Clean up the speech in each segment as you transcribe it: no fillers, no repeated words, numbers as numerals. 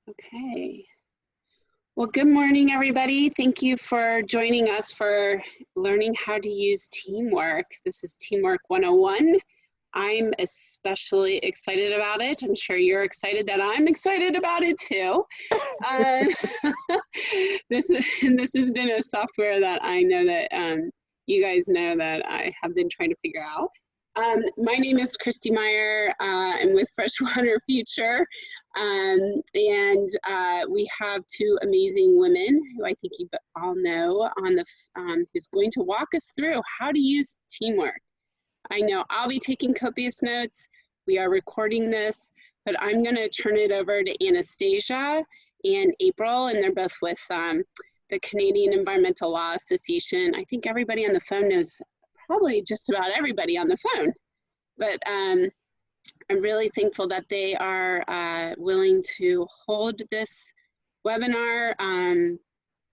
Okay. Well, good morning, everybody. Thank you for joining us for learning how to use teamwork. This is Teamwork 101. I'm especially excited about it. I'm sure you're excited that I'm excited about it too. This has been a software that I know that you guys know that I have been trying to figure out. My name is Christy Meyer. I'm with Freshwater Future. We have two amazing women who I think you all know on the who's going to walk us through how to use teamwork. I know I'll be taking copious notes. We are recording this, but I'm going to turn it over to Anastasia and April, and they're both with the Canadian Environmental Law Association. I think everybody on the phone knows probably just about everybody on the phone, but I'm really thankful that they are willing to hold this webinar,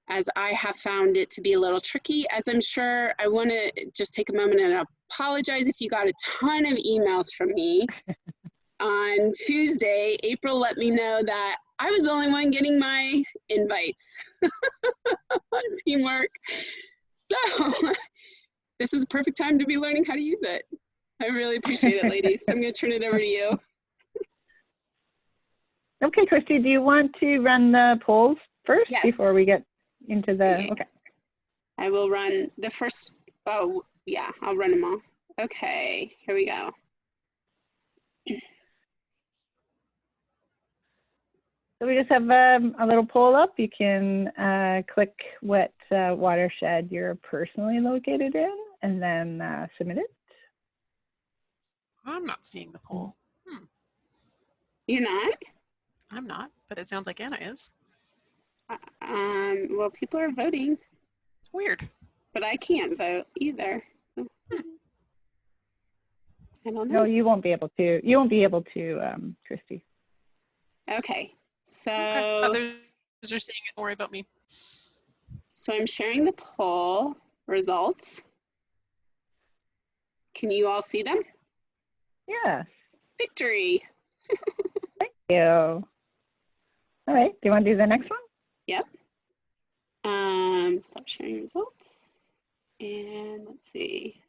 as I have found it to be a little tricky, as I'm sure. I want to just take a moment and apologize if you got a ton of emails from me. On Tuesday, April let me know that I was the only one getting my invites on teamwork. So this is a perfect time to be learning how to use it. I really appreciate it, ladies. I'm going to turn it over to you. Okay, Christy, do you want to run the polls first? Yes. Before we get into the, okay. I will run the first, oh yeah, I'll run them all. Okay, here we go. So we just have a little poll up. You can click what watershed you're personally located in and then submit it. I'm not seeing the poll. You're not? I'm not, but it sounds like Anna is. Well, people are voting. Weird. But I can't vote either. I don't know. No, you won't be able to. You won't be able to, Christy. Okay, so Others are seeing it. Don't worry about me. So I'm sharing the poll results. Can you all see them? Yeah. Victory. Thank you. All right. Do you want to do the next one? Yep. Stop sharing results. And let's see.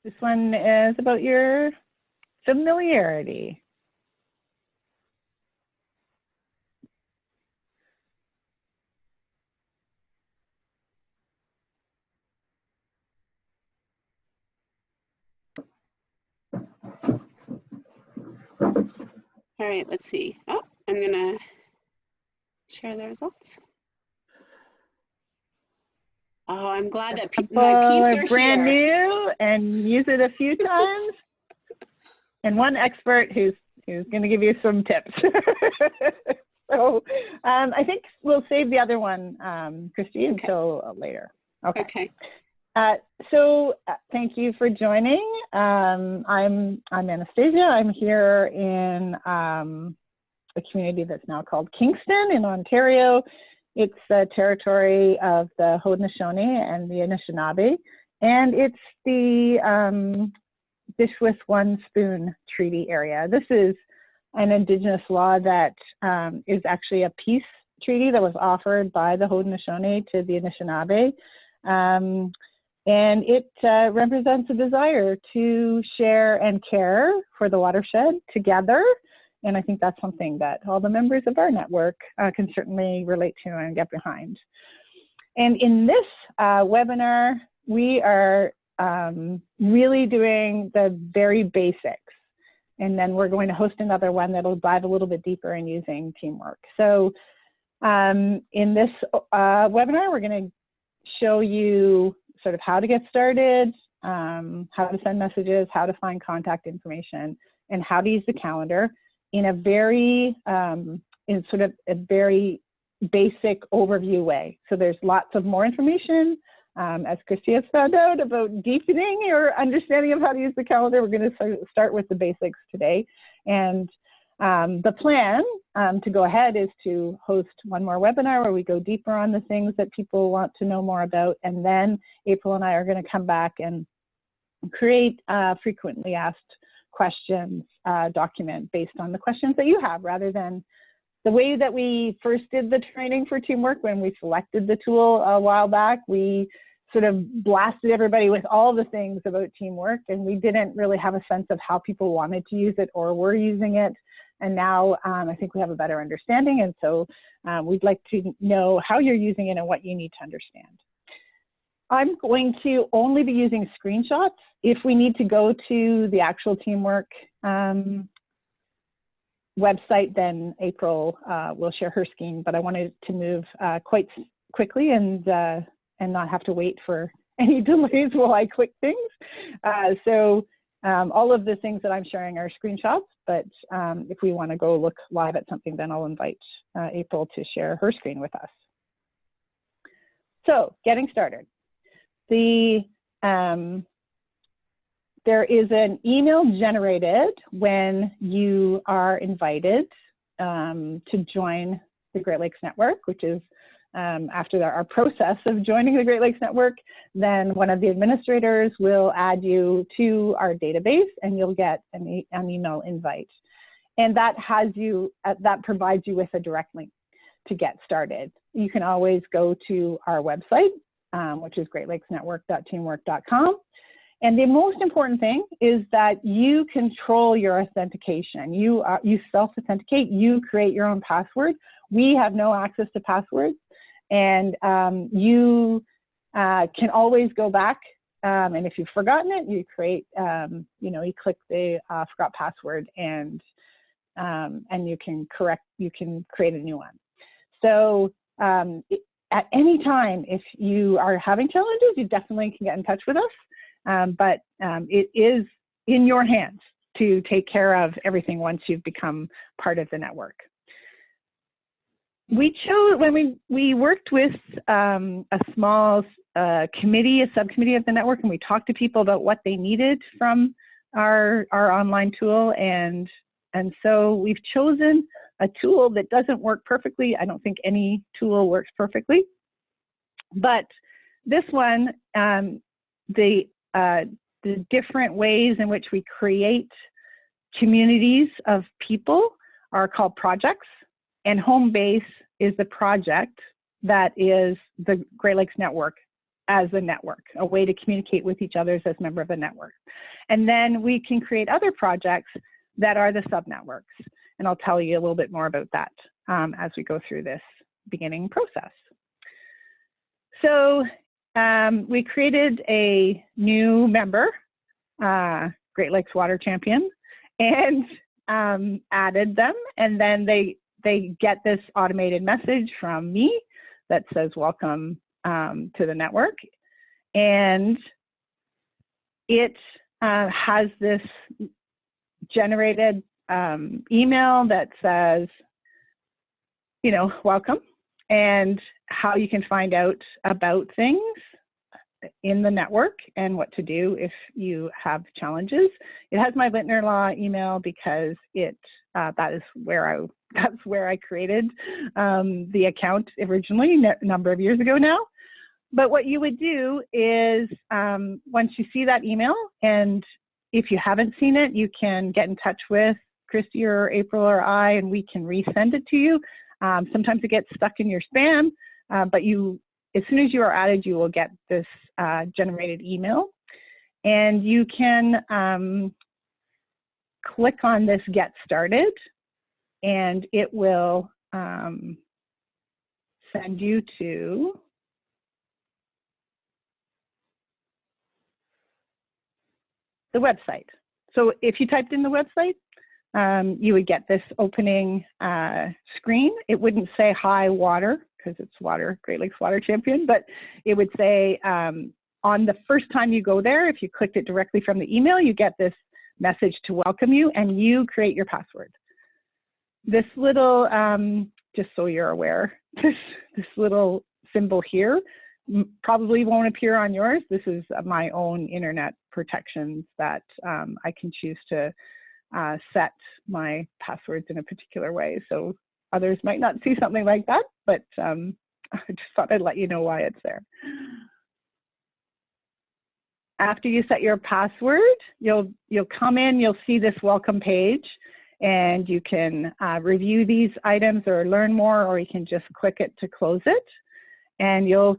This one is about your familiarity. All right, let's see. Oh, I'm gonna share the results. Oh, I'm glad that my peeps are brand here. New and use it a few times. And one expert who's going to give you some tips. So I think we'll save the other one, Christy, until later. Okay. So thank you for joining. I'm Anastasia. I'm here in a community that's now called Kingston in Ontario. It's the territory of the Haudenosaunee and the Anishinaabe, and it's the Dish with One Spoon Treaty area. This is an Indigenous law that is actually a peace treaty that was offered by the Haudenosaunee to the Anishinaabe. And it represents a desire to share and care for the watershed together. And I think that's something that all the members of our network can certainly relate to and get behind. And in this webinar, we are really doing the very basics. And then we're going to host another one that'll dive a little bit deeper in using teamwork. So in this webinar, we're going to show you sort of how to get started, how to send messages, how to find contact information, and how to use the calendar in a very, in sort of a very basic overview way. So there's lots of more information, as Christy has found out, about deepening your understanding of how to use the calendar. We're going to start with the basics today. And the plan to go ahead is to host one more webinar where we go deeper on the things that people want to know more about. And then April and I are going to come back and create frequently asked questions document based on the questions that you have, rather than the way that we first did the training for teamwork when we selected the tool a while back. We sort of blasted everybody with all the things about teamwork, and we didn't really have a sense of how people wanted to use it or were using it. And now I think we have a better understanding, and so we'd like to know how you're using it and what you need to understand. I'm going to only be using screenshots. If we need to go to the actual teamwork website, then April will share her screen, but I wanted to move quite quickly and not have to wait for any delays while I click things. So all of the things that I'm sharing are screenshots, but if we want to go look live at something, then I'll invite April to share her screen with us. So getting started. There is an email generated when you are invited to join the Great Lakes Network, which is after our process of joining the Great Lakes Network, then one of the administrators will add you to our database and you'll get an email invite. And that provides you with a direct link to get started. You can always go to our website, which is greatlakesnetwork.teamwork.com. And the most important thing is that you control your authentication. You self-authenticate, you create your own password. We have no access to passwords, and you can always go back, and if you've forgotten it, you create, you click the forgot password, and you can create a new one. So at any time, if you are having challenges, you definitely can get in touch with us. But it is in your hands to take care of everything once you've become part of the network. We chose, when we worked with a small committee, a subcommittee of the network, and we talked to people about what they needed from our online tool, and so we've chosen a tool that doesn't work perfectly. I don't think any tool works perfectly, but this one, the different ways in which we create communities of people are called projects, and home base is the project that is the Great Lakes Network as a network, a way to communicate with each other as member of the network. And then we can create other projects that are the sub-networks, and I'll tell you a little bit more about that as we go through this beginning process. So we created a new member, Great Lakes Water Champion, and added them, and then they get this automated message from me that says welcome to the network, and it has this generated email that says, welcome, and how you can find out about things in the network and what to do if you have challenges. It has my Lintner Law email because that's where I created the account originally, a number of years ago now. But what you would do is once you see that email, and if you haven't seen it, you can get in touch with Christy or April or I, and we can resend it to you. Sometimes it gets stuck in your spam, but as soon as you are added, you will get this generated email, and you can click on this Get Started, and it will send you to the website. So if you typed in the website, you would get this opening screen. It wouldn't say hi water, because it's water, Great Lakes Water Champion, but it would say on the first time you go there, if you clicked it directly from the email, you get this message to welcome you, and you create your password. This little, just so you're aware, this little symbol here probably won't appear on yours. This is my own internet protections that I can choose to set my passwords in a particular way. So others might not see something like that, but I just thought I'd let you know why it's there. After you set your password, you'll come in, you'll see this welcome page, and you can review these items or learn more, or you can just click it to close it. And you'll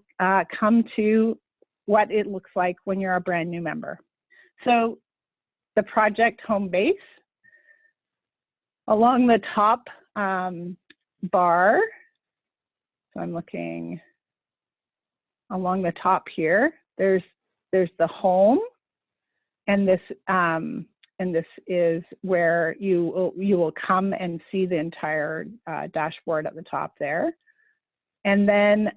come to what it looks like when you're a brand new member. So the project home base, along the top bar, so I'm looking along the top here, there's the home, and this is where you will come and see the entire dashboard at the top there. And then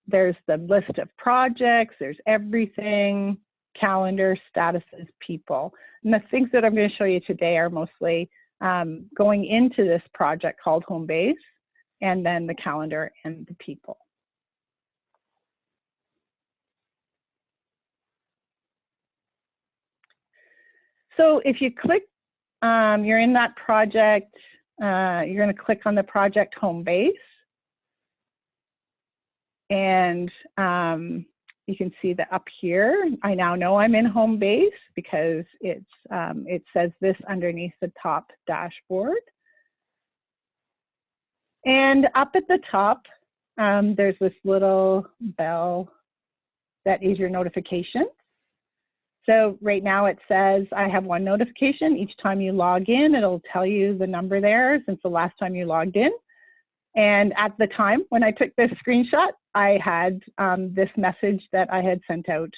there's the list of projects, there's everything, calendar, statuses, people. And the things that I'm going to show you today are mostly going into this project called Home Base, and then the calendar and the people. So if you click, you're in that project, you're going to click on the project Home Base. And you can see that up here, I now know I'm in Home Base because it says this underneath the top dashboard. And up at the top, there's this little bell that is your notification. So right now it says I have one notification. Each time you log in, it'll tell you the number there since the last time you logged in. And at the time when I took this screenshot, I had this message that I had sent out.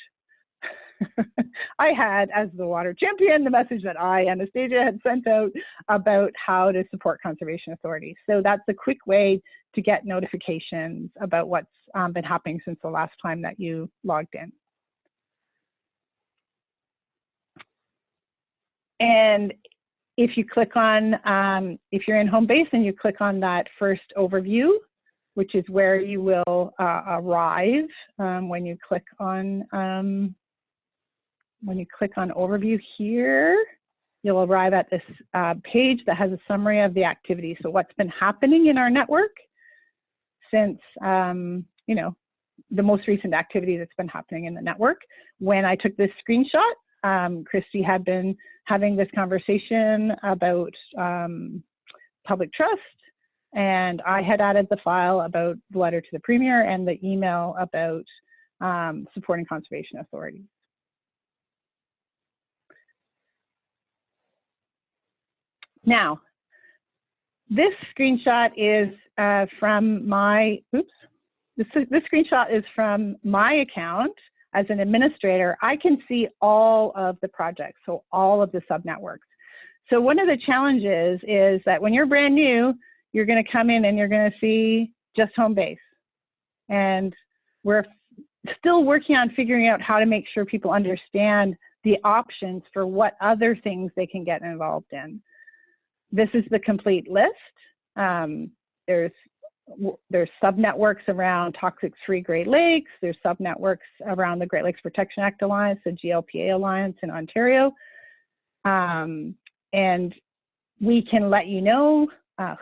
I had, as the water champion, the message that Anastasia, had sent out about how to support conservation authorities. So that's a quick way to get notifications about what's been happening since the last time that you logged in. And if you click on, if you're in Home Base and you click on that first overview, which is where you will arrive when you click on overview here, you'll arrive at this page that has a summary of the activity. So what's been happening in our network since, you know, the most recent activity that's been happening in the network. When I took this screenshot, Christy had been having this conversation about public trust, and I had added the file about the letter to the Premier and the email about supporting conservation authorities. Now, this screenshot is from my, this screenshot is from my account. As an administrator, I can see all of the projects, so all of the subnetworks. So one of the challenges is that when you're brand new, you're going to come in and you're going to see just Home Base. And we're still working on figuring out how to make sure people understand the options for what other things they can get involved in. This is the complete list. There's subnetworks around toxic-free Great Lakes. There's subnetworks around the Great Lakes Protection Act Alliance, the GLPA Alliance in Ontario. And we can let you know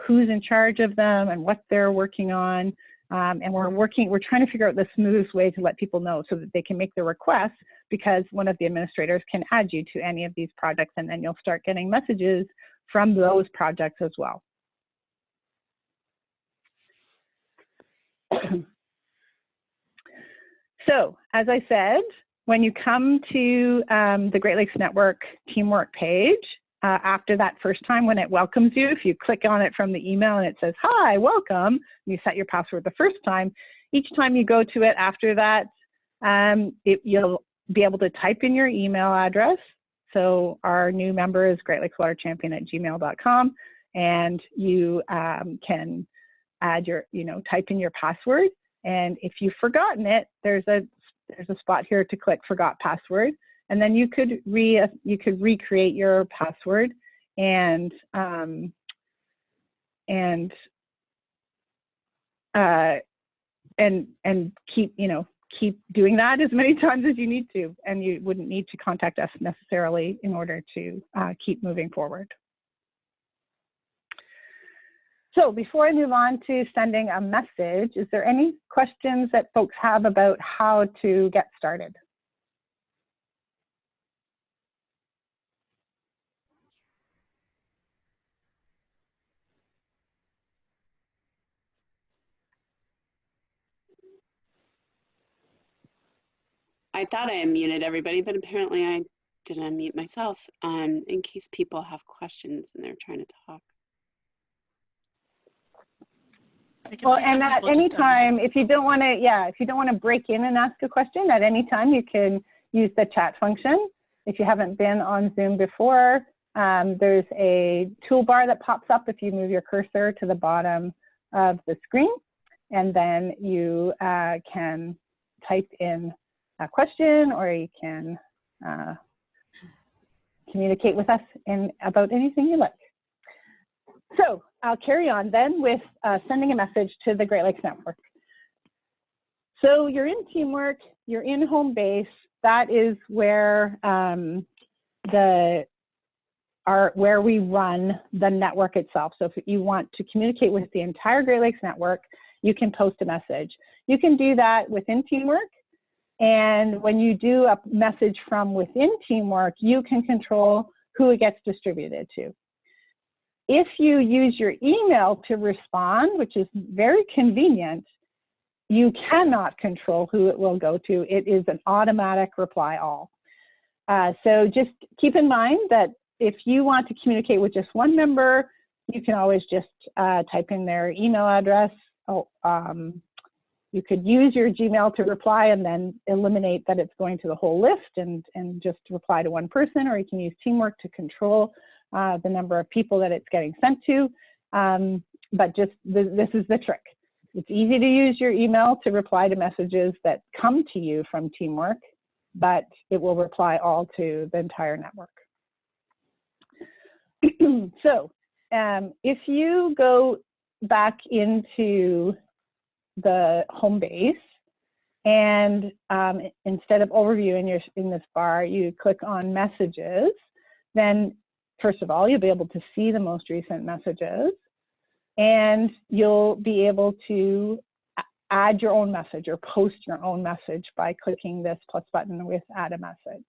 who's in charge of them and what they're working on. And we're trying to figure out the smoothest way to let people know so that they can make their requests, because one of the administrators can add you to any of these projects, and then you'll start getting messages from those projects as well. So, as I said, when you come to the Great Lakes Network Teamwork page, after that first time when it welcomes you, if you click on it from the email and it says, "Hi, welcome," and you set your password the first time, each time you go to it after that, you'll be able to type in your email address. So our new member is greatlakeswaterchampion@gmail.com, and you can add your, type in your password. And if you've forgotten it, there's a spot here to click Forgot Password, and then you could recreate your password and keep doing that as many times as you need to, and you wouldn't need to contact us necessarily in order to keep moving forward. So before I move on to sending a message, is there any questions that folks have about how to get started? I thought I unmuted everybody, but apparently I didn't unmute myself in case people have questions and they're trying to talk. I can Well, see and some at people any just unmuted time, if you don't themselves. want to, if you don't want to break in and ask a question, at any time you can use the chat function. If you haven't been on Zoom before, there's a toolbar that pops up if you move your cursor to the bottom of the screen, and then you can type in a question, or you can communicate with us about anything you like. So I'll carry on then with sending a message to the Great Lakes Network. So you're in Teamwork, you're in home base. That is where where we run the network itself. So if you want to communicate with the entire Great Lakes Network, you can post a message. You can do that within Teamwork. And when you do a message from within Teamwork, you can control who it gets distributed to. If you use your email to respond, which is very convenient, you cannot control who it will go to. It is an automatic reply all. So just keep in mind that if you want to communicate with just one member, you can always just type in their email address. You could use your Gmail to reply and then eliminate that it's going to the whole list and just reply to one person, or you can use Teamwork to control the number of people that it's getting sent to. But just this is the trick. It's easy to use your email to reply to messages that come to you from Teamwork, but it will reply all to the entire network. So if you go back into the home base and instead of overview in this bar, you click on messages, then first of all, you'll be able to see the most recent messages, and you'll be able to add your own message or post your own message by clicking this plus button with add a message.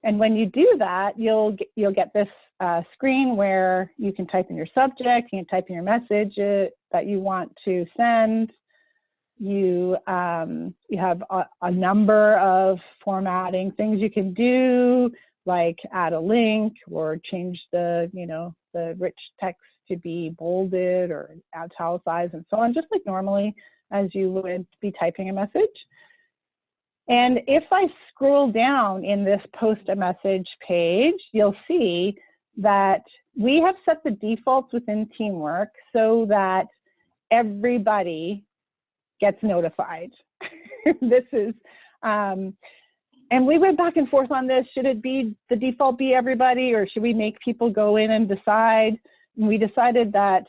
And when you do that, you'll get this screen where you can type in your subject, you can type in your message that you want to send. You have a number of formatting things you can do, like add a link or change the rich text to be bolded or italicized and so on, just like normally as you would be typing a message. And if I scroll down in this post a message page, you'll see that we have set the defaults within Teamwork so that everybody gets notified. This is, and we went back and forth on this. Should it be the default be everybody, or should we make people go in and decide? And we decided that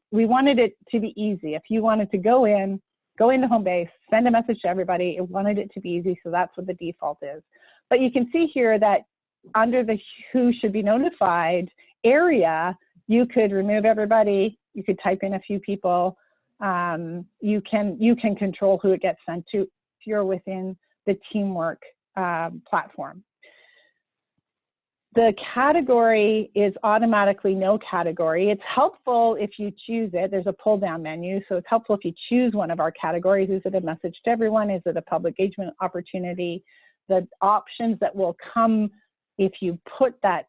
we wanted it to be easy. If you wanted to go into home base, send a message to everybody, it wanted it to be easy, so that's what the default is. But you can see here that under the who should be notified area, you could remove everybody, you could type in a few people, you can control who it gets sent to if you're within the Teamwork platform. The category is automatically no category. It's helpful if you choose it. There's a pull down menu, so it's helpful if you choose one of our categories. Is it a message to everyone? Is it a public engagement opportunity? The options that will come if you put that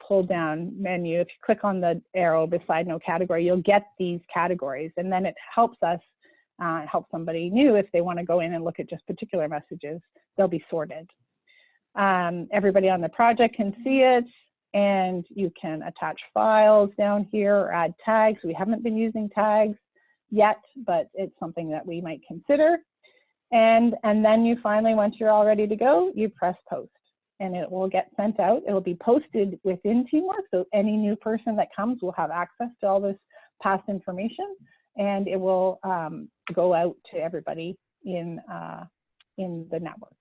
pull down menu, if you click on the arrow beside no category, you'll get these categories, and then it helps us help somebody new if they want to go in and look at just particular messages, they'll be sorted. Everybody on the project can see it, and you can attach files down here or add tags. We haven't been using tags yet, but it's something that we might consider. And then you finally, once you're all ready to go, you press post, and it will get sent out. It will be posted within Teamwork, so any new person that comes will have access to all this past information, and it will go out to everybody in the network.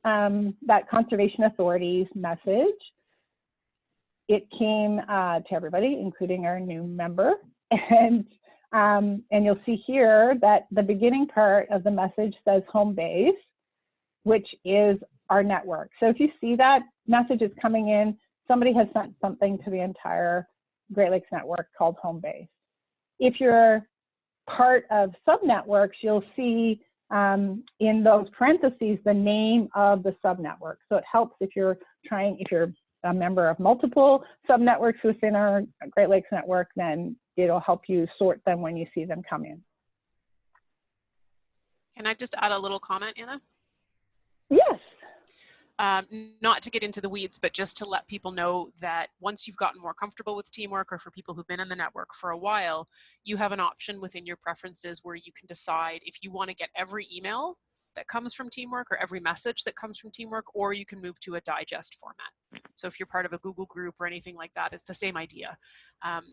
That Conservation Authority's message, it came to everybody, including our new member. And you'll see here that the beginning part of the message says home base, which is our network. So if you see that message is coming in, somebody has sent something to the entire Great Lakes network called home base. If you're part of subnetworks, you'll see in those parentheses the name of the subnetwork. So it helps if you're a member of multiple subnetworks within our Great Lakes network, then it'll help you sort them when you see them come in. Can I just add a little comment, Anna? Yes. Not to get into the weeds, but just to let people know that once you've gotten more comfortable with Teamwork, or for people who've been in the network for a while, you have an option within your preferences where you can decide if you want to get every email that comes from Teamwork or every message that comes from Teamwork, or you can move to a digest format. So if you're part of a Google group or anything like that, it's the same idea.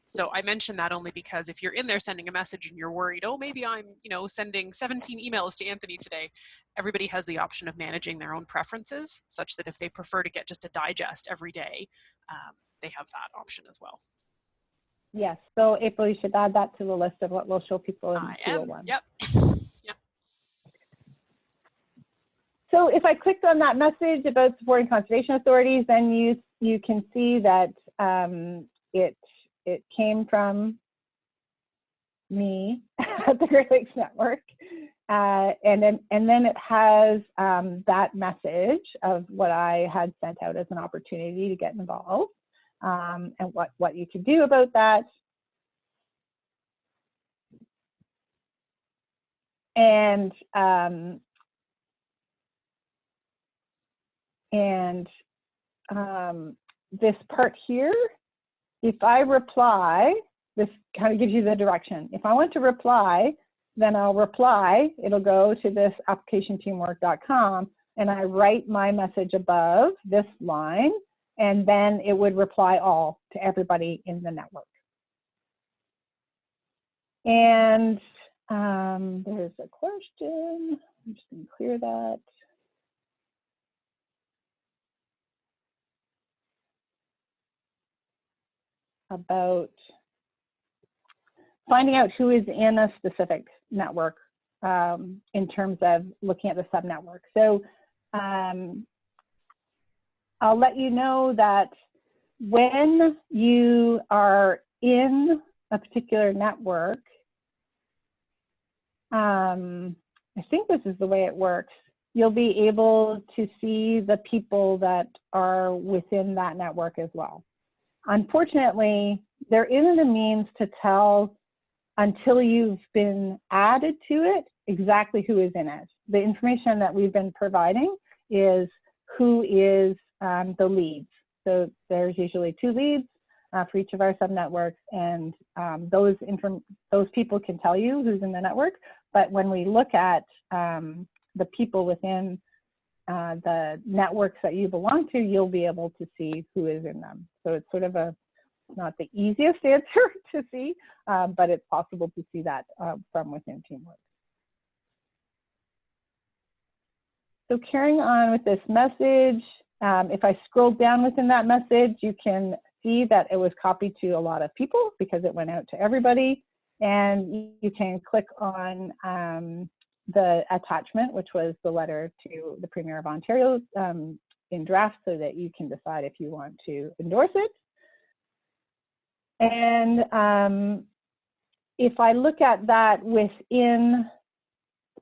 So I mention that only because if you're in there sending a message and you're worried, oh, maybe I'm, sending 17 emails to Anthony today, everybody has the option of managing their own preferences, such that if they prefer to get just a digest every day, they have that option as well. Yes. So April, you should add that to the list of what we'll show people in 201. Yep. Yep. So if I clicked on that message about supporting conservation authorities, then you can see that it came from me at the Great Lakes Network, and then it has that message of what I had sent out as an opportunity to get involved, and what you can do about that. And this part here, if I reply, this kind of gives you the direction. If I want to reply, then I'll reply. It'll go to this applicationteamwork.com, and I write my message above this line, and then it would reply all to everybody in the network. And there's a question. I'm just going to clear that. About finding out who is in a specific network in terms of looking at the subnetwork. So I'll let you know that when you are in a particular network, I think this is the way it works. You'll be able to see the people that are within that network as well. Unfortunately, there isn't a means to tell until you've been added to it exactly who is in it. The information that we've been providing is who is the leads. So there's usually 2 leads for each of our subnetworks, and those people can tell you who's in the network. But when we look at the people within the networks that you belong to, you'll be able to see who is in them. So it's sort of not the easiest answer to see, but it's possible to see that from within Teamwork. So carrying on with this message, if I scroll down within that message, you can see that it was copied to a lot of people because it went out to everybody. And you can click on the attachment, which was the letter to the Premier of Ontario in draft, so that you can decide if you want to endorse it. And if I look at that within,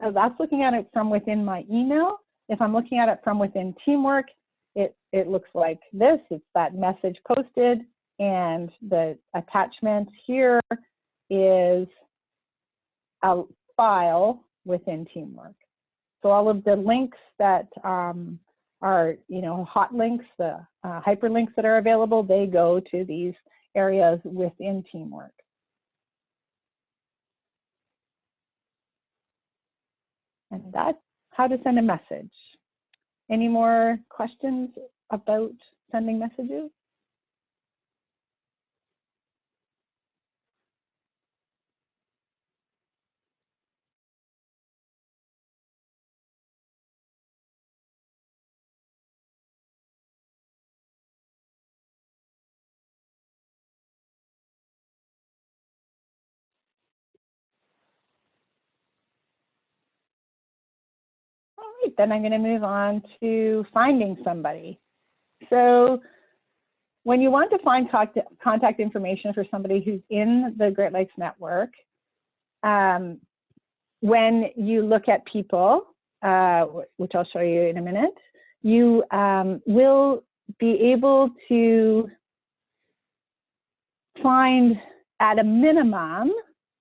so that's looking at it from within my email. If I'm looking at it from within Teamwork, it looks like this. It's that message posted, and the attachment here is a file within Teamwork. So all of the links that are, hot links, the hyperlinks that are available, they go to these areas within Teamwork. And that's how to send a message. Any more questions about sending messages? All then I'm going to move on to finding somebody. So when you want to find contact information for somebody who's in the Great Lakes Network, when you look at people, which I'll show you in a minute, you will be able to find at a minimum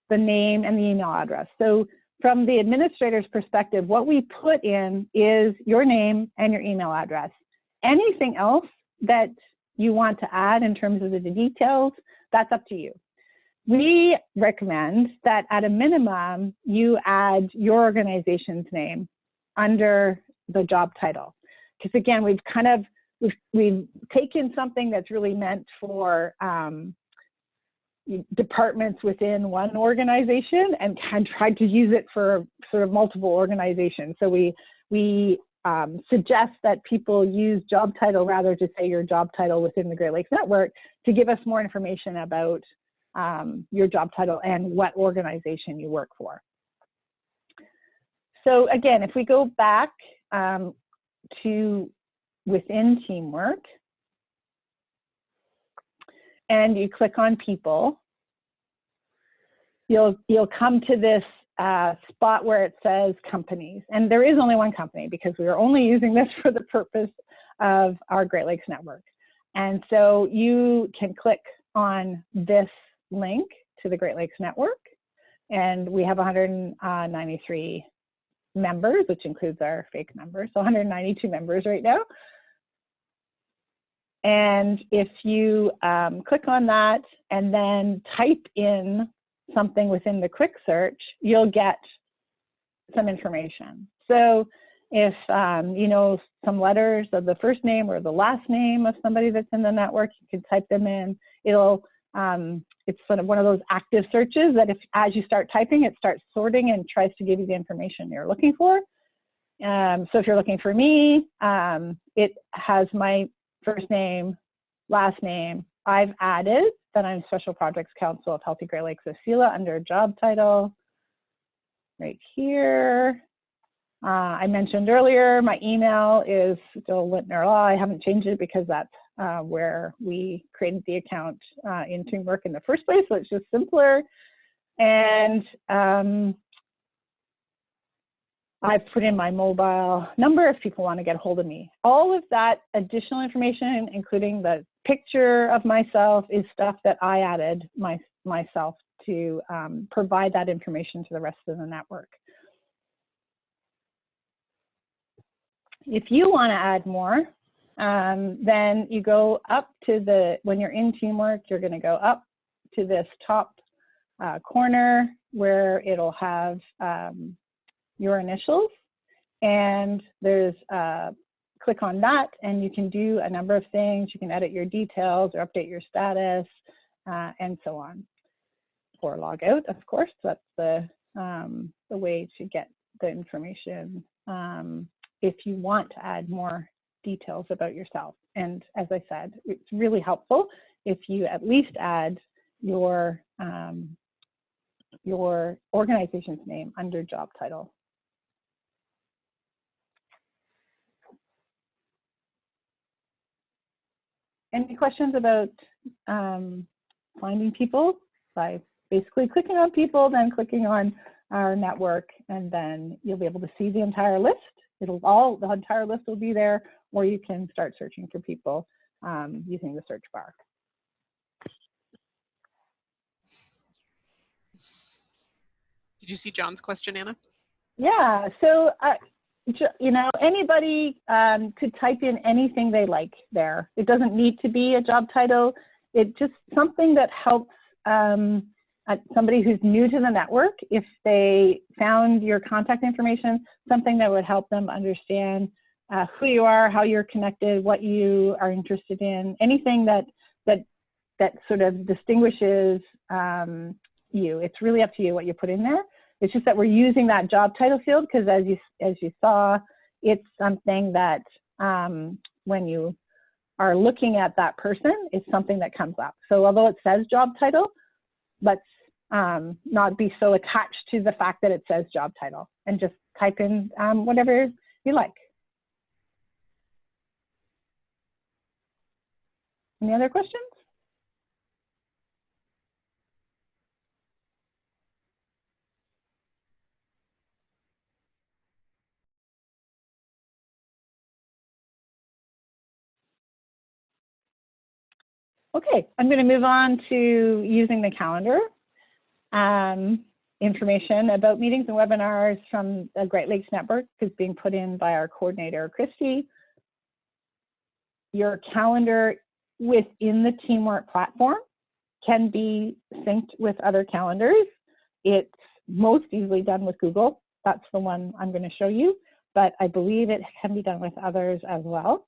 the name and the email address. So from the administrator's perspective, what we put in is your name and your email address. Anything else that you want to add in terms of the details, that's up to you. We recommend that at a minimum, you add your organization's name under the job title. Because again, we've taken something that's really meant for departments within one organization and tried to use it for sort of multiple organizations. So we suggest that people use job title rather to say your job title within the Great Lakes Network to give us more information about your job title and what organization you work for. So again, if we go back to within Teamwork and you click on people, you'll come to this spot where it says companies. And there is only one company because we are only using this for the purpose of our Great Lakes Network. And so you can click on this link to the Great Lakes Network. And we have 193 members, which includes our fake members. So 192 members right now. And if you click on that and then type in something within the quick search, you'll get some information. So if you know some letters of the first name or the last name of somebody that's in the network, you can type them in. It'll it's sort of one of those active searches that as you start typing, it starts sorting and tries to give you the information you're looking for. So if you're looking for me, it has my first name, last name. I've added that I'm Special Projects Council of Healthy Great Lakes of Selah under job title right here. I mentioned earlier, my email is still Lintner Law. I haven't changed it because that's where we created the account in Teamwork in the first place, so it's just simpler. And I've put in my mobile number if people want to get a hold of me. All of that additional information, including the picture of myself, is stuff that I added myself to provide that information to the rest of the network. If you want to add more, then you go up to when you're in Teamwork, you're going to go up to this top corner where it'll have your initials, and there's click on that and you can do a number of things. You can edit your details or update your status and so on, or log out, of course. That's the way to get the information if you want to add more details about yourself. And as I said, it's really helpful if you at least add your organization's name under job title. Any questions about finding people? By basically clicking on people, then clicking on our network, and then you'll be able to see the entire list. The entire list will be there, or you can start searching for people using the search bar. Did you see John's question, Anna? Yeah, so you know, anybody could type in anything they like there. It doesn't need to be a job title. It's just something that helps somebody who's new to the network, if they found your contact information, something that would help them understand who you are, how you're connected, what you are interested in, anything that sort of distinguishes you. It's really up to you what you put in there. It's just that we're using that job title field because, as you saw, it's something that when you are looking at that person, it's something that comes up. So although it says job title, let's not be so attached to the fact that it says job title, and just type in whatever you like. Any other questions? Okay, I'm going to move on to using the calendar. Information about meetings and webinars from the Great Lakes Network is being put in by our coordinator, Christy. Your calendar within the Teamwork platform can be synced with other calendars. It's most easily done with Google. That's the one I'm going to show you, but I believe it can be done with others as well.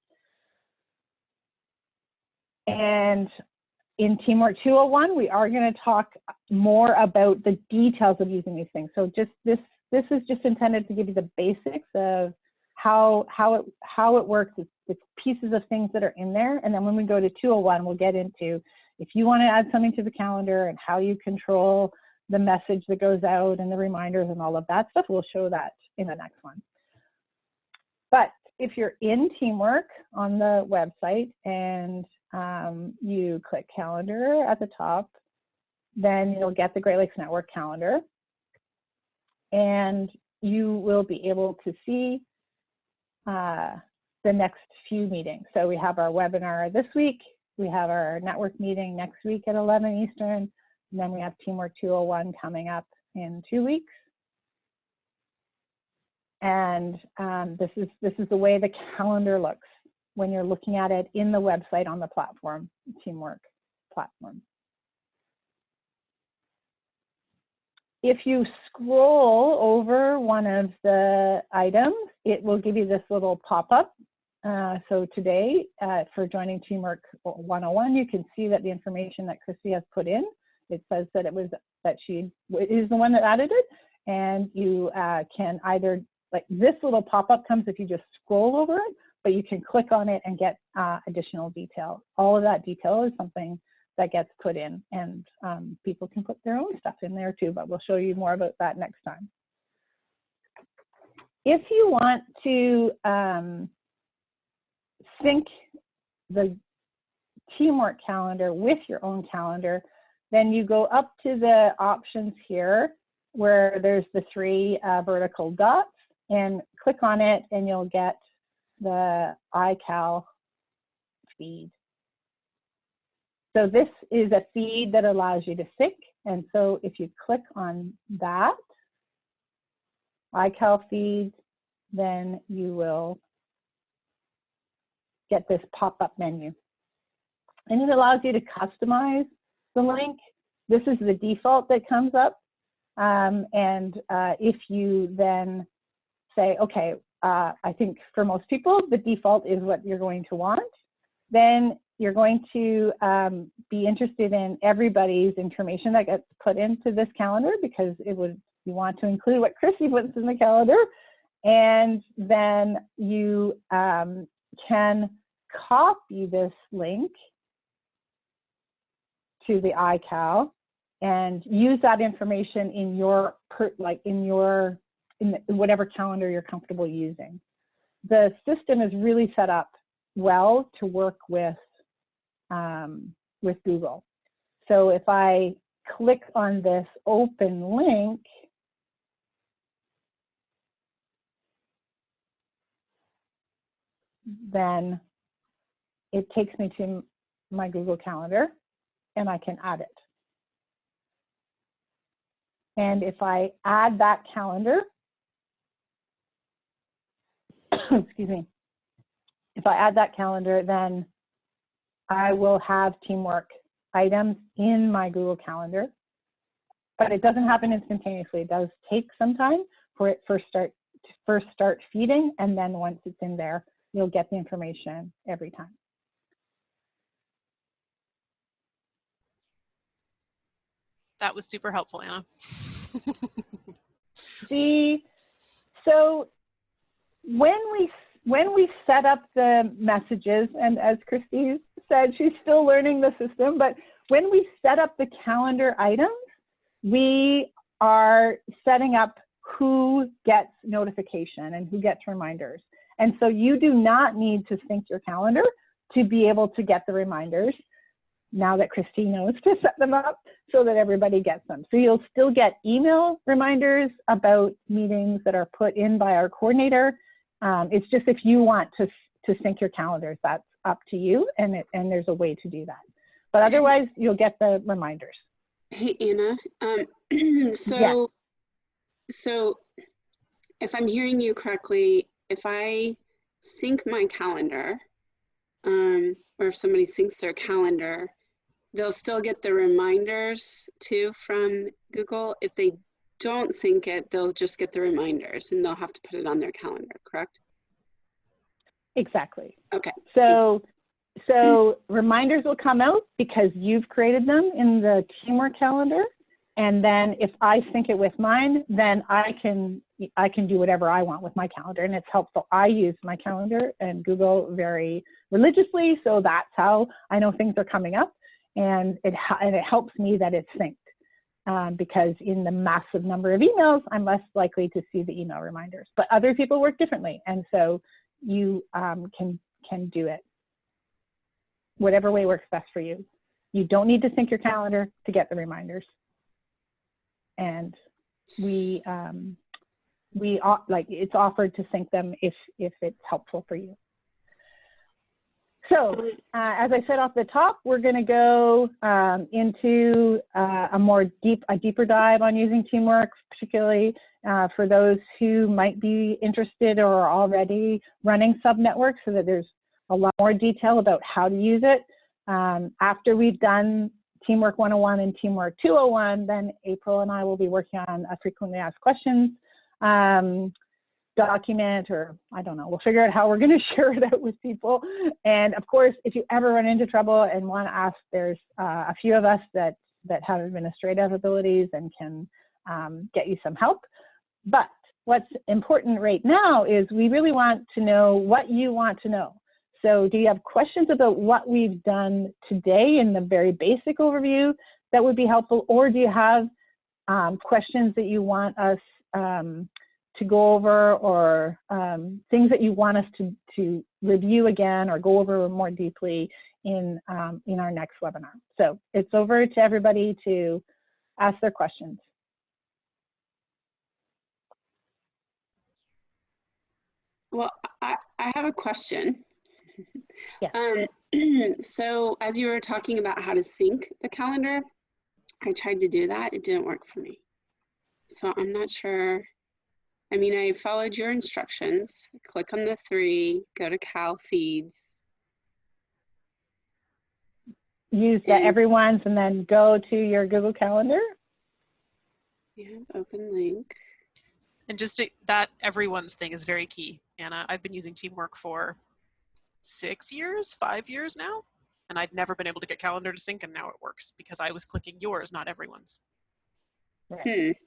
And in Teamwork 201, we are going to talk more about the details of using these things. So just this is just intended to give you the basics of how it works. It's pieces of things that are in there. And then when we go to 201, we'll get into if you want to add something to the calendar and how you control the message that goes out and the reminders and all of that stuff. We'll show that in the next one. But if you're in Teamwork on the website and you click calendar at the top, then you'll get the Great Lakes Network calendar, and you will be able to see the next few meetings. So we have our webinar this week, we have our network meeting next week at 11 Eastern, and then we have Teamwork 201 coming up in 2 weeks. And this is the way the calendar looks when you're looking at it in the website on the platform, Teamwork platform. If you scroll over one of the items, it will give you this little pop-up. So today, for joining Teamwork 101, you can see that the information that Christy has put in, it says that she is the one that added it, and you can either, like this little pop-up comes if you just scroll over it, but you can click on it and get additional detail. All of that detail is something that gets put in, and people can put their own stuff in there too, but we'll show you more about that next time. If you want to sync the Teamwork calendar with your own calendar, then you go up to the options here where there's the 3 vertical dots, and click on it and you'll get the iCal feed. So this is a feed that allows you to sync. And so if you click on that iCal feed, then you will get this pop-up menu. And it allows you to customize the link. This is the default that comes up. If you then say, okay, I think for most people, the default is what you're going to want, then you're going to be interested in everybody's information that gets put into this calendar, because you want to include what Christy puts in the calendar. And then you can copy this link to the iCal and use that information in your in whatever calendar you're comfortable using. The system is really set up well to work with Google. So if I click on this open link, then it takes me to my Google Calendar and I can add it. And if I add that calendar, excuse me, if I add that calendar, then I will have Teamwork items in my Google Calendar, but it doesn't happen instantaneously. It does take some time for it to first start feeding, and then once it's in there, you'll get the information every time. That was super helpful, Anna. So when we set up the messages, and as Christy said, she's still learning the system, but when we set up the calendar items, we are setting up who gets notification and who gets reminders. And so you do not need to sync your calendar to be able to get the reminders, now that Christy knows to set them up so that everybody gets them. So you'll still get email reminders about meetings that are put in by our coordinator. It's just if you want to sync your calendars, that's up to you, and there's a way to do that. But otherwise, you'll get the reminders. Hey, Anna. Yes. So if I'm hearing you correctly, if I sync my calendar, or if somebody syncs their calendar, they'll still get the reminders too from Google. If they don't sync it, they'll just get the reminders and they'll have to put it on their calendar, correct? Exactly. Okay. So reminders will come out because you've created them in the teamwork calendar. And then if I sync it with mine, then I can do whatever I want with my calendar, and it's helpful. I use my calendar and Google very religiously, so that's how I know things are coming up, and it helps me that it's synced, because in the massive number of emails, I'm less likely to see the email reminders. But other people work differently, and so you can do it whatever way works best for you. You don't need to sync your calendar to get the reminders. And we like, it's offered to sync them if it's helpful for you. So as I said off the top, we're going to go into a deeper dive on using Teamwork, particularly for those who might be interested or are already running subnetworks, so that there's a lot more detail about how to use it. After we've done Teamwork 101 and Teamwork 201, then April and I will be working on a frequently asked questions document, or I don't know, we'll figure out how we're going to share it out with people. And of course, if you ever run into trouble and want to ask, there's a few of us that have administrative abilities and can get you some help. But what's important right now is we really want to know what you want to know. So do you have questions about what we've done today in the very basic overview that would be helpful? Or do you have questions that you want us to go over, or things that you want us to review again or go over more deeply in our next webinar? So it's over to everybody to ask their questions. Well, I have a question. Yeah. So as you were talking about how to sync the calendar, I tried to do that. It didn't work for me. So I'm not sure. I mean, I followed your instructions. Click on the 3, go to Cal Feeds. Use the everyone's and then go to your Google Calendar. Yeah, open link. And just that everyone's thing is very key, Anna. I've been using Teamwork for 5 years now, and I'd never been able to get calendar to sync, and now it works because I was clicking yours, not everyone's. Right.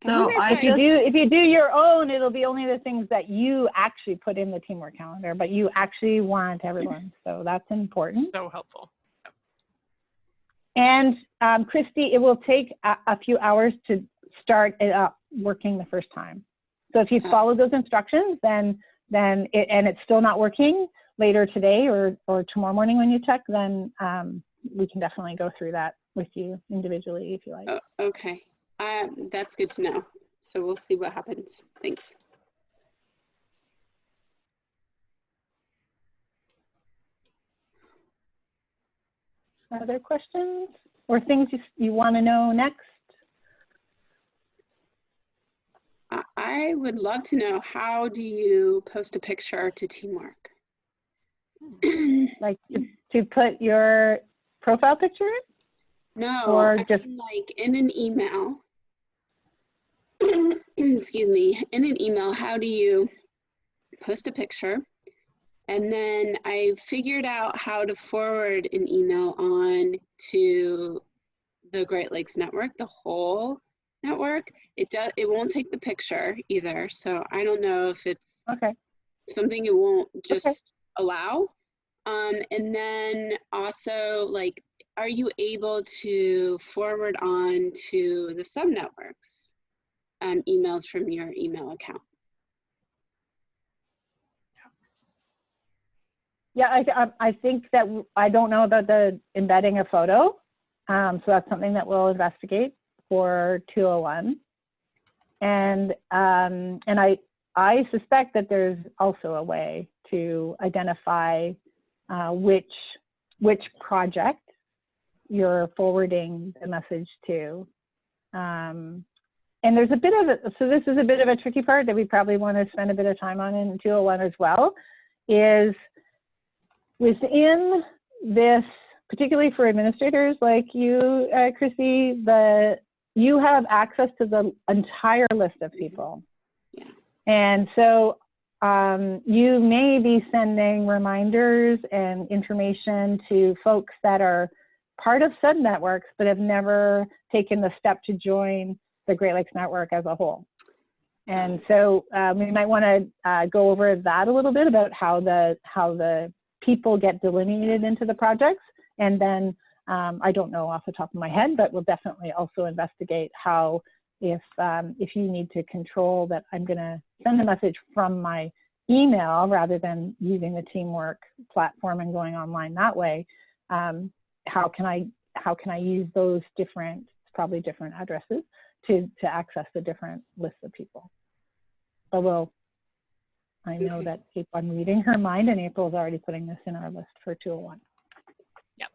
So if you do your own, it'll be only the things that you actually put in the Teamwork calendar, but you actually want everyone. So that's important. So helpful. And Christy, it will take a few hours to start it up working the first time. So if you follow those instructions, then and it's still not working later today or tomorrow morning when you check, then we can definitely go through that with you individually if you like. Okay. That's good to know. So we'll see what happens. Thanks. Other questions or things you want to know next? I would love to know, how do you post a picture to Teamwork? Like to put your profile picture in? No, or I just mean, like in an email. Excuse me, in an email, how do you post a picture? And then I figured out how to forward an email on to the Great Lakes Network, the whole network. It won't take the picture either. So I don't know if it's something it won't just allow. And then also, like, are you able to forward on to the subnetworks? emails from your email account. Yeah, I think that I don't know about the embedding a photo. So that's something that we'll investigate for 201. And I suspect that there's also a way to identify which project you're forwarding the message to. And there's a bit of it, so this is a bit of a tricky part that we probably want to spend a bit of time on in 201 as well, is within this, particularly for administrators like you, Chrissy, you have access to the entire list of people. Yeah. And so you may be sending reminders and information to folks that are part of said networks, but have never taken the step to join the Great Lakes Network as a whole. And so we might want to go over that a little bit about how the people get delineated into the projects. And then I don't know off the top of my head, but we'll definitely also investigate how if you need to control that I'm going to send a message from my email rather than using the Teamwork platform and going online that way, how can I use those different, probably different addresses to access the different lists of people. Although I know that I'm reading her mind, and April's already putting this in our list for 201. Yep.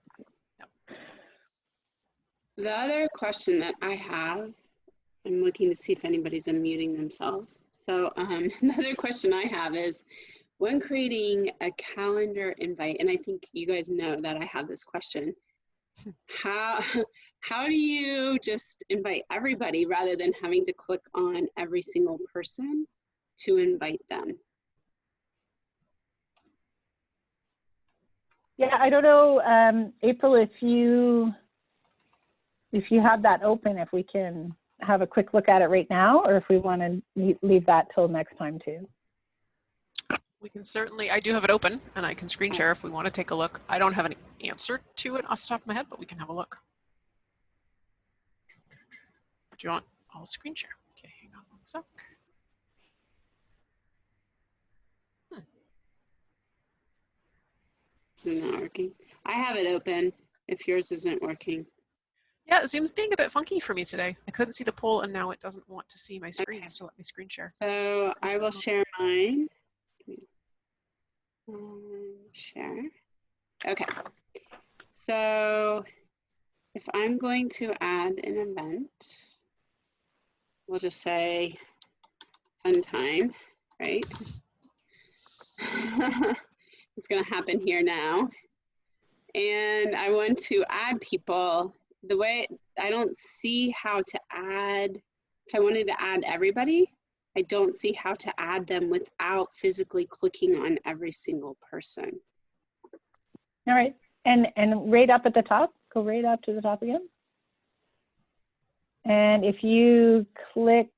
The other question that I have, I'm looking to see if anybody's unmuting themselves. So the other question I have is, when creating a calendar invite, and I think you guys know that I have this question, how do you just invite everybody rather than having to click on every single person to invite them? Yeah, I don't know, April, if you have that open, if we can have a quick look at it right now, or if we want to leave that till next time too. We can certainly, I do have it open and I can screen share if we want to take a look. I don't have any answer to it off the top of my head, but we can have a look. Do you want, I'll screen share. Okay, hang on one sec. Is it not working? I have it open if yours isn't working. Yeah, Zoom's being a bit funky for me today. I couldn't see the poll and now it doesn't want to see my screens to let me screen share. So I will share mine. Share. Okay. So if I'm going to add an event, we'll just say fun time, right? It's going to happen here now. And I want to add people. The way I don't see how to add, if I wanted to add everybody, I don't see how to add them without physically clicking on every single person. All right, and right up at the top, go right up to the top again. And if you click,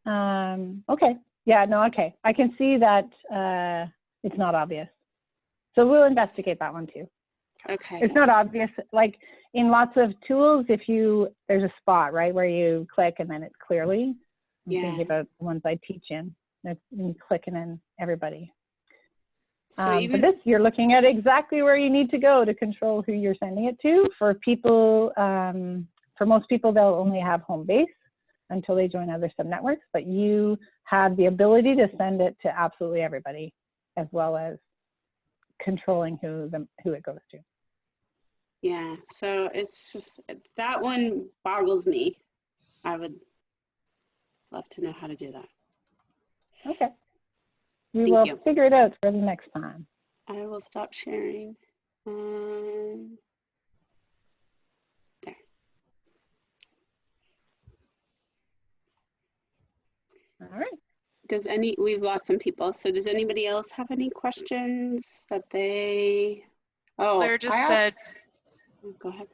okay, yeah, no, okay. I can see that it's not obvious. So we'll investigate that one too. Okay. It's not obvious, like in lots of tools, there's a spot, right, where you click and then it's clearly. I'm thinking about the ones I teach in. You click and then everybody. So but this, you're looking at exactly where you need to go to control who you're sending it to. For people, for most people, they'll only have home base until they join other subnetworks, but you have the ability to send it to absolutely everybody, as well as controlling who it goes to. Yeah, so it's just, that one boggles me. I would love to know how to do that. Okay. We will figure it out for the next time. I will stop sharing. There. All right. We've lost some people. So does anybody else have any questions that they, Claire just said, go ahead.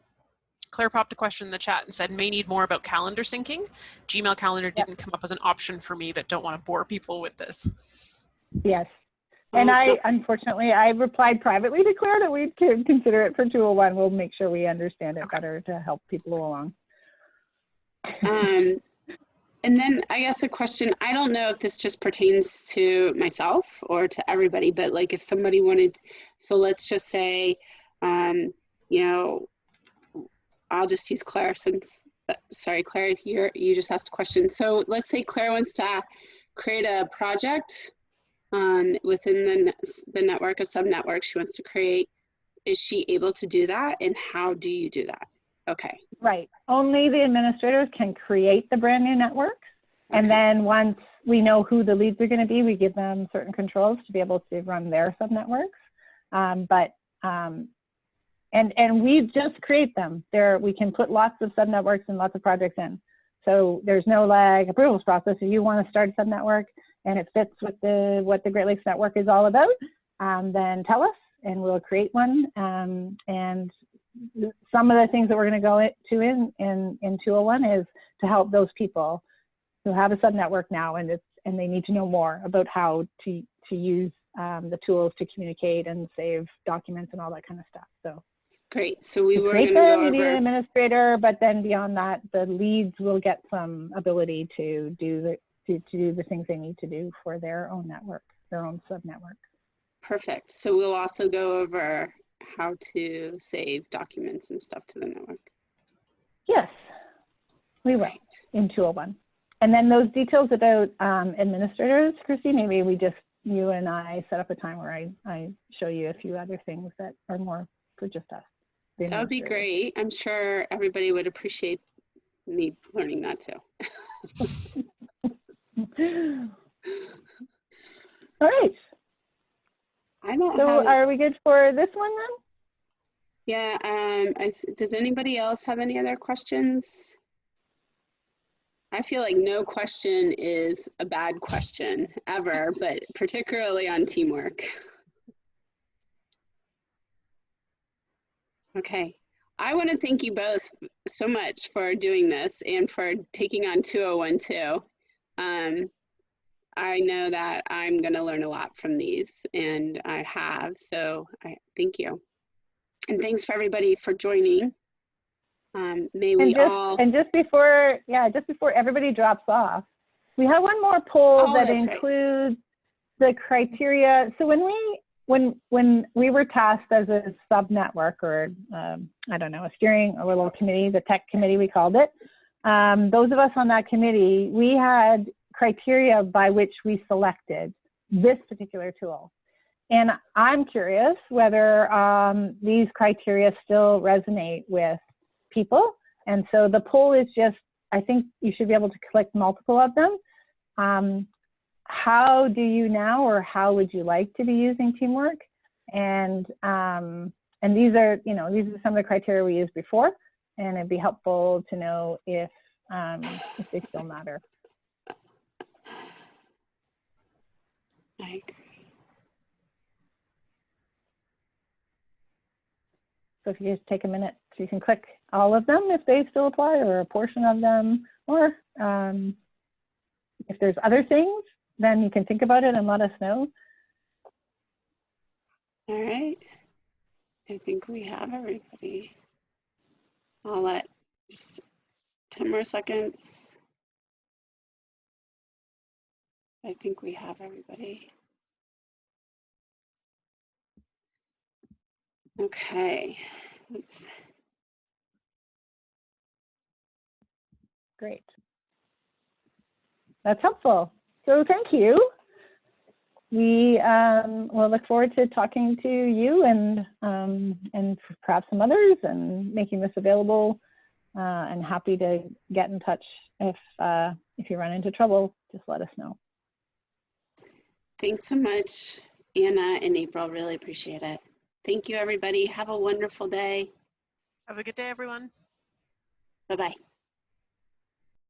Claire popped a question in the chat and said, may need more about calendar syncing. Gmail calendar didn't come up as an option for me, but don't want to bore people with this. Yes. And unfortunately, I replied privately to Claire that we'd consider it for 201. We'll make sure we understand it better to help people along. And then I guess a question, I don't know if this just pertains to myself or to everybody, but like if somebody wanted, so let's just say, you know, I'll just use Claire since, sorry, Claire, you just asked a question. So let's say Claire wants to create a project within the network, a sub-network she wants to create. Is she able to do that? And how do you do that? Okay. Right. Only the administrators can create the brand new networks. Okay. And then once we know who the leads are going to be, we give them certain controls to be able to run their sub-networks. And we just create them. We can put lots of sub-networks and lots of projects in. So there's no like approvals process. If you want to start a sub-network and it fits with what the Great Lakes Network is all about, then tell us and we'll create one. And some of the things that we're going to go to in 201 is to help those people who have a sub-network now and they need to know more about how to use the tools to communicate and save documents and all that kind of stuff. So great. So we were going to go over. You need an administrator, but then beyond that, the leads will get some ability to do the things they need to do for their own network, their own sub-network. Perfect. So we'll also go over how to save documents and stuff to the network. Yes, we will in 201. And then those details about administrators, Christy, maybe you and I set up a time where I show you a few other things that are more for just us. That would be great. I'm sure everybody would appreciate me learning that too. All right. So are we good for this one then? Yeah. Does anybody else have any other questions? I feel like no question is a bad question ever, but particularly on teamwork. Okay. I want to thank you both so much for doing this and for taking on 201 too. I know that I'm going to learn a lot from these, and I have, so thank you. And thanks for everybody for joining. Just before everybody drops off, we have one more poll that includes the criteria. So when we were tasked as a sub-network or I don't know, a little committee, the tech committee we called it, those of us on that committee, we had criteria by which we selected this particular tool. And I'm curious whether these criteria still resonate with people. And so the poll is just, I think you should be able to click multiple of them. How do you now, or how would you like to be using Teamwork? And these are some of the criteria we used before, and it'd be helpful to know if they still matter. I agree. So if you just take a minute, so you can click all of them if they still apply, or a portion of them, or if there's other things, then you can think about it and let us know. All right. I think we have everybody. I'll let just 10 more seconds. I think we have everybody. Okay. Great. That's helpful. So thank you. We will look forward to talking to you and perhaps some others, and making this available, and happy to get in touch if you run into trouble, just let us know. Thanks so much, Anna and April. Really appreciate it. Thank you, everybody. Have a wonderful day. Have a good day, everyone. Bye-bye.